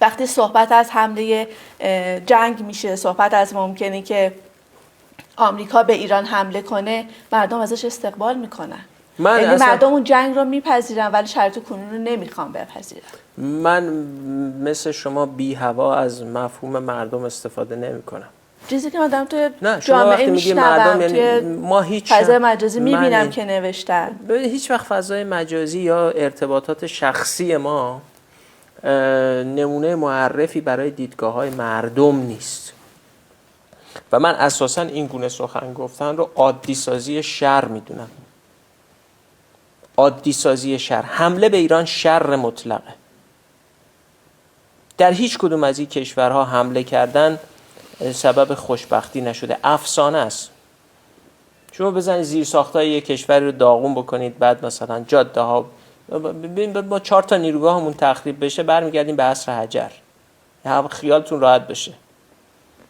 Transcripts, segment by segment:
وقتی صحبت از حمله جنگ میشه، صحبت از ممکنه که آمریکا به ایران حمله کنه، مردم ازش استقبال میکنن. یعنی مردم اون جنگ رو میپذیرن ولی شرایط کنون رو نمیخوان بپذیرن. من مثل شما بی هوا از مفهوم مردم استفاده نمیکنم. چیزی که آدم توی جامعه میشنوم، توی یعنی ما هیچ فضای مجازی میبینم که نوشتن. هیچ وقت فضای مجازی یا ارتباطات شخصی ما نمونه معرفی برای دیدگاه‌های مردم نیست و من اساساً این گونه سخن گفتن رو عادی سازی شر میدونم. عادی سازی شر، حمله به ایران شر مطلقه. در هیچ کدوم از این کشورها حمله کردن سبب خوشبختی نشده، افسانه است. شما بزنید زیر ساختای یک کشوری رو داغون بکنید، بعد مثلا جاده ها با 4 تا نیروگاهمون تخریب بشه، برمیگردیم به عصر حجر. خیالتون راحت بشه.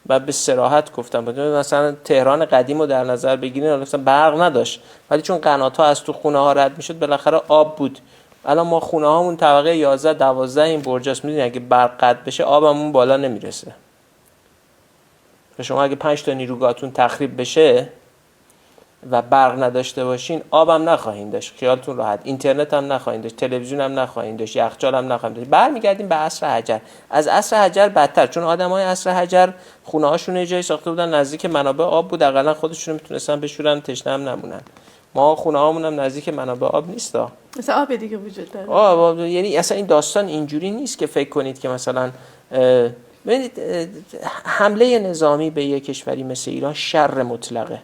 و به صراحت گفتم مثلا تهران قدیم رو در نظر بگیرین، مثلا برق نداشت ولی چون قنات‌ها از تو خونه ها رد میشد بالاخره آب بود. الان ما خونه هامون طبقه 11 12 این برجاست، میدونید اگه برق قطع بشه آبمون بالا نمیرسه. شما اگه 5 تا نیروگاهتون تخریب بشه و برق نداشته باشین، آبم نخواهید داشت، خیالتون راحت. اینترنت هم نخواهید داشت، تلویزیون هم نخواهید داشت، یخچال هم نخواهید داشت. برمیگردیم به عصر حجر. از عصر حجر بدتر، چون آدمای عصر حجر خونه هاشون یه جایی ساخته بودن نزدیک منابع آب بود، حداقل خودشون میتونستن بشورن، تشنه هم نمونن. ما خونه هامون هم نزدیک منابع آب نیستا، مثلا آب دیگه وجود داره. یعنی اصلا این داستان اینجوری نیست که فکر کنید که مثلا ببینید حمله نظامی به یک کشوری مثل ایران شر مطلقه،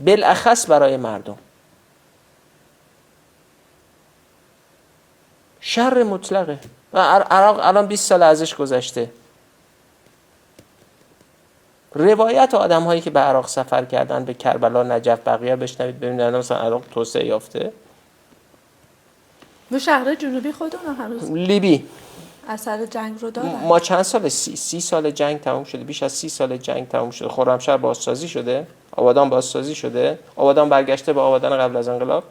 بالاخص برای مردم. شر مطلقه. عراق الان 20 سال ازش گذشته. روایت آدم هایی که به عراق سفر کردن، به کربلا، نجف، بقیه بشنوید ببینید مثلا عراق توسعه یافته. و شهر جنوبی خودمون هنوز لیبی اثر جنگ رو دارن. ما چند سال 30 سال جنگ تموم شده، بیش از 30 سال جنگ تموم شده. خرمشهر بازسازی شده، آبادان بازسازی شده، آبادان برگشته به آبادان قبل از انقلاب.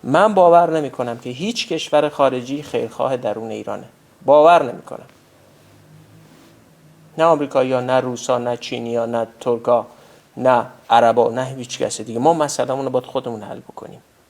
من باور نمی کنم که هیچ کشور خارجی خیرخواه درون ایرانه. باور نمی کنم. نه آمریکایی‌ها، نه روسا، نه چینی‌ها، نه ترکا، نه عربا، نه هیچ کس دیگه. ما مسئله‌مون رو باید خودمون حل بکنیم.